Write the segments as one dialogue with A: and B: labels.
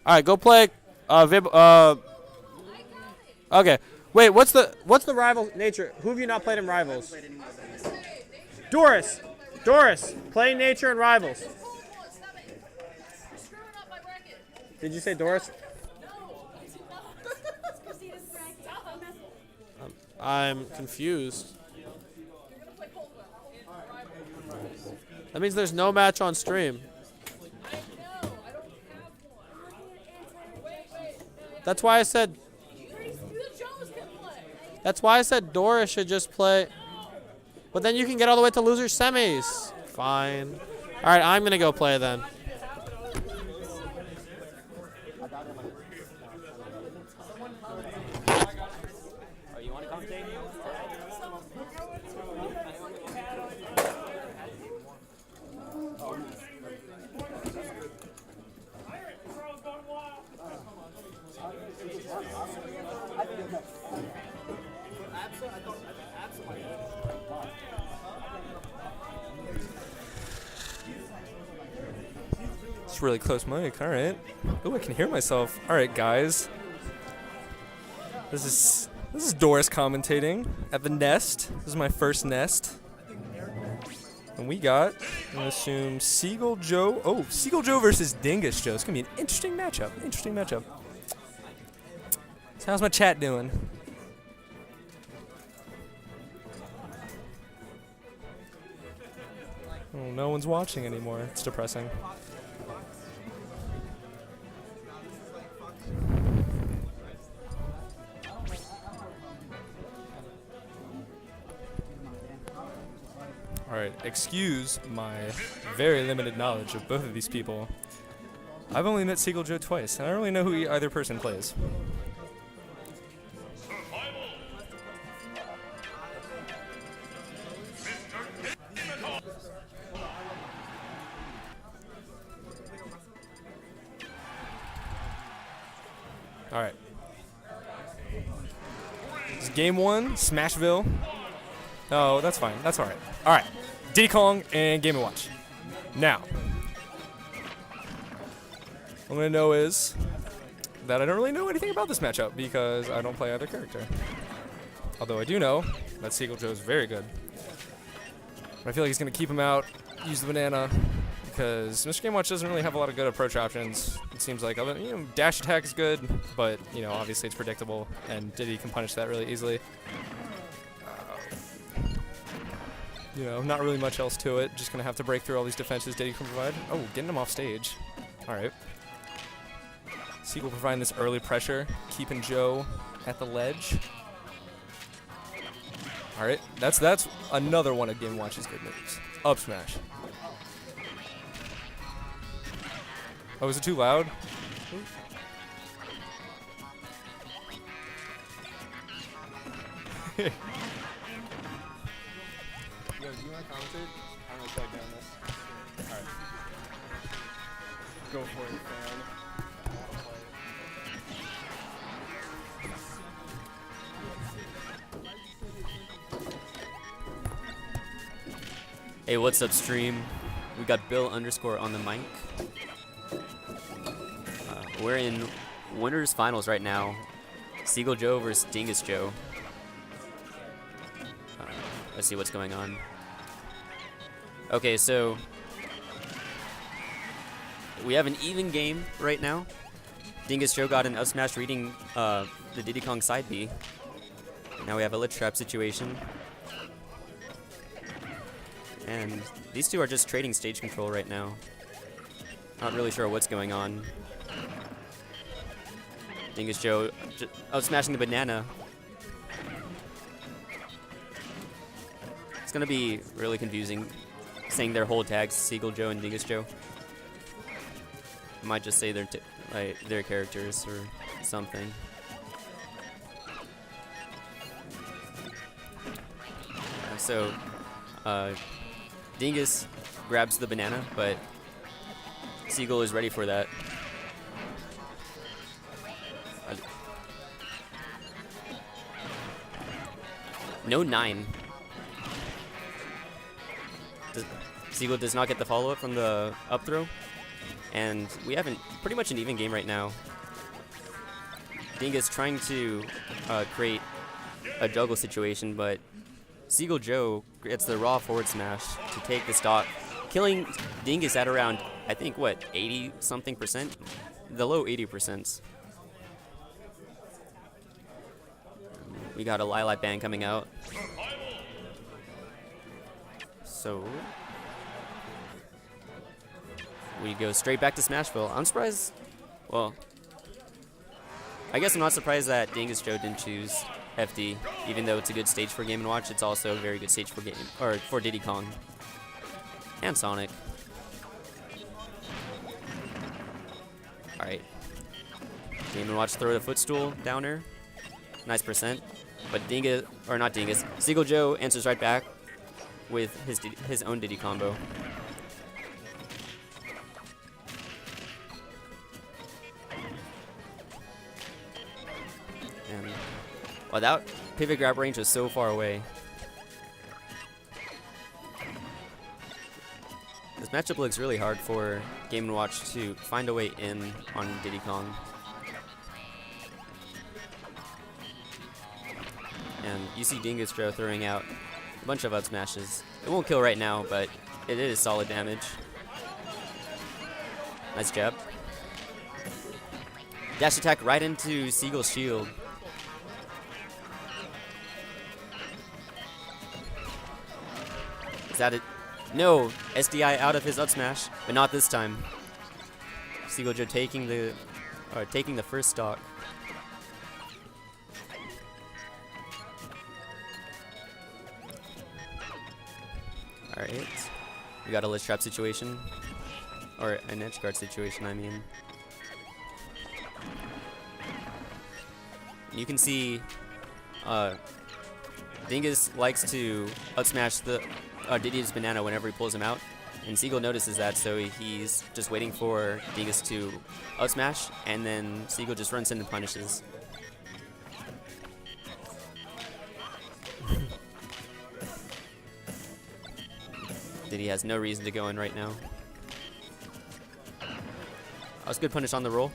A: All right, go play. Vib. Okay. Wait, what's the rival nature? Who have you not played in rivals? Doris. Doris, play nature and rivals. Did you say Doris? I'm confused. That means there's no match on stream. That's why I said. That's why I said Doris should just play. But then you can get all the way to loser semis. Fine. All right, I'm gonna go play then.
B: It's really close mic. All right. Oh, I can hear myself. All right, guys. This is Doris commentating at the Nest. This is my first Nest. And we got, I'm going to assume, Seagull Joe. Oh, Seagull Joe versus Dingus Joe. It's going to be an interesting matchup. Interesting matchup. So how's my chat doing? Oh, no one's watching anymore. It's depressing. Alright, excuse my very limited knowledge of both of these people. I've only met Seagull Joe twice, and I don't really know who either person plays. Alright. This is game one, Smashville. Oh, that's fine. That's alright. Alright. Diddy Kong and Game & Watch. Now, what I'm going to know is that I don't really know anything about this matchup because I don't play either character. Although I do know that Seagull Joe is very good. But I feel like he's going to keep him out, use the banana, because Mr. Game Watch doesn't really have a lot of good approach options. It seems like, dash attack is good, but, obviously it's predictable, and Diddy can punish that really easily. Not really much else to it. Just going to have to break through all these defenses Diddy can provide. Oh, getting him off stage. All right. Seagull providing this early pressure, keeping Joe at the ledge. All right. That's another one of Game Watch's good moves. Up smash. Oh, is it too loud? Yo, do you want to commentate? I'm going to plug down this. Alright. Go for it, fan.
C: Hey, what's up, stream? We got Bill _ on the mic. We're in winners finals right now. Seagull Joe versus Dingus Joe. Let's see what's going on. Okay, so we have an even game right now. Dingus Joe got an up smash reading the Diddy Kong side B. Now we have a lit trap situation. And these two are just trading stage control right now. Not really sure what's going on. Dingus Joe out smashing the banana. It's gonna be really confusing saying their whole tags, Seagull Joe and Dingus Joe. I might just say their characters or something. So, Dingus grabs the banana, but Seagull is ready for that. No 9. Seagull does not get the follow-up from the up throw. And we have pretty much an even game right now. Dingus trying to create a juggle situation, but Seagull Joe gets the raw forward smash to take the stock, killing Dingus at around, I think, what, 80-something%? The low 80%. We got a Lilac Band coming out. So we go straight back to Smashville. I'm surprised. Well, I guess I'm not surprised that Dingus Joe didn't choose FD, even though it's a good stage for Game & Watch. It's also a very good stage for Diddy Kong and Sonic. All right, Game & Watch throw the footstool downer, nice percent. But Dingus, or not Dingus, Seagull Joe answers right back with his own Diddy combo. And well, that pivot grab range was so far away. This matchup looks really hard for Game & Watch to find a way in on Diddy Kong. And you see Dingus Joe throwing out a bunch of up smashes. It won't kill right now, but it is solid damage. Nice jab. Dash attack right into Seagull's shield. Is that it? No! SDI out of his up smash, but not this time. Seagull Joe taking the first stock. Alright. We got a ledge trap situation. Or an edge guard situation, I mean. You can see Dingus likes to up smash the Diddy's banana whenever he pulls him out. And Seagull notices that, so he's just waiting for Dingus to up smash, and then Seagull just runs in and punishes. Diddy has no reason to go in right now. That was a good punish on the roll.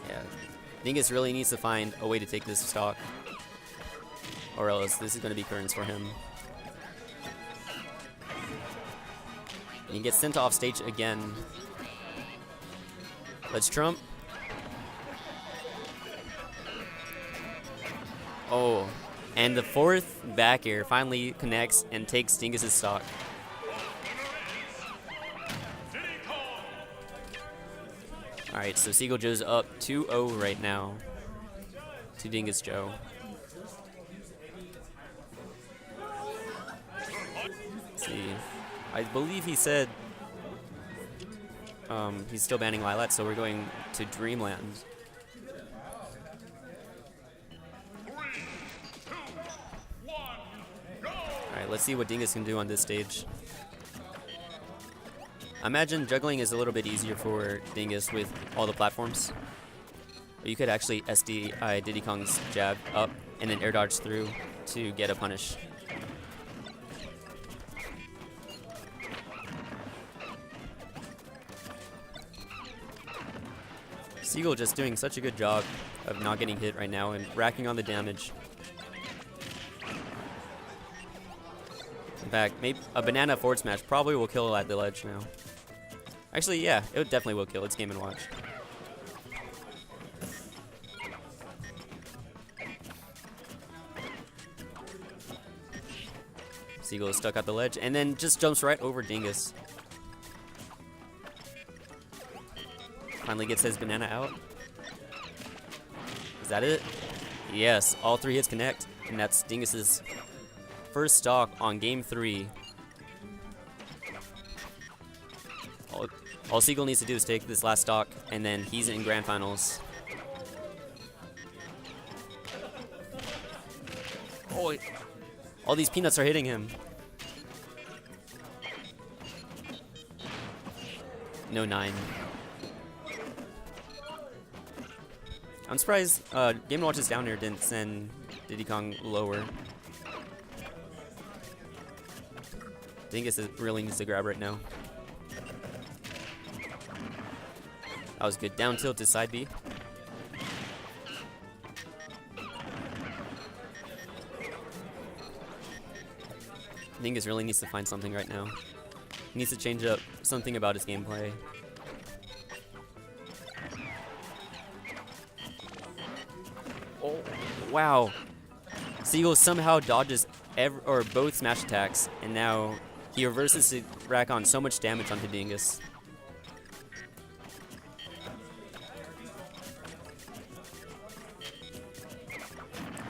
C: Yeah, Dingus really needs to find a way to take this stock, or else this is going to be currents for him. And he gets sent off stage again. Let's Trump. Oh, and the fourth back air finally connects and takes Dingus' stock. Alright, so Seagull Joe's up 2-0 right now to Dingus Joe. Let's see. I believe he said he's still banning Lilac, so we're going to Dreamland. Alright, let's see what Dingus can do on this stage. I imagine juggling is a little bit easier for Dingus with all the platforms. But you could actually SDI Diddy Kong's jab up and then air dodge through to get a punish. Seagull just doing such a good job of not getting hit right now and racking on the damage. In fact, maybe a banana forward smash probably will kill at the ledge now. Actually, yeah, it definitely will kill. It's Game & Watch. Seagull is stuck at the ledge and then just jumps right over Dingus. Finally gets his banana out. Is that it? Yes, all three hits connect, and that's Dingus's first stock on game 3. All Seagull needs to do is take this last stock, and then he's in grand finals. Oh, all these peanuts are hitting him. No 9. I'm surprised Game & Watch's down here didn't send Diddy Kong lower. Dingus really needs to grab right now. That was good. Down tilt to side B. Dingus really needs to find something right now. He needs to change up something about his gameplay. Oh, wow. Seagull somehow dodges both smash attacks, and now he reverses to rack on so much damage onto Dingus.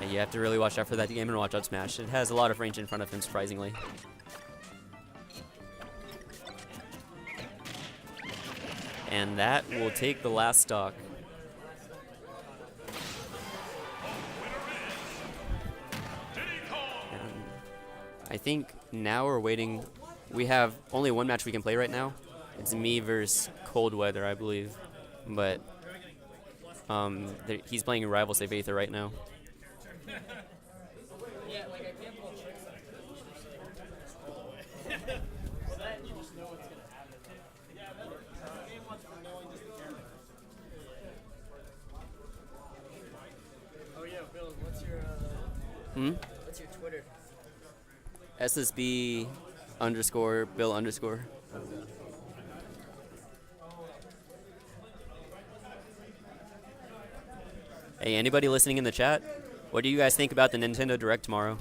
C: Yeah, you have to really watch out for that game and watch out smash. It has a lot of range in front of him, surprisingly. And that will take the last stock. And I think now we're waiting. We have only one match we can play right now. It's me versus Cold Weather, I believe. But he's playing Rival Save Aether right now.
D: What's your Twitter?
C: SSB _ Bill _. Hey, anybody listening in the chat? What do you guys think about the Nintendo Direct tomorrow?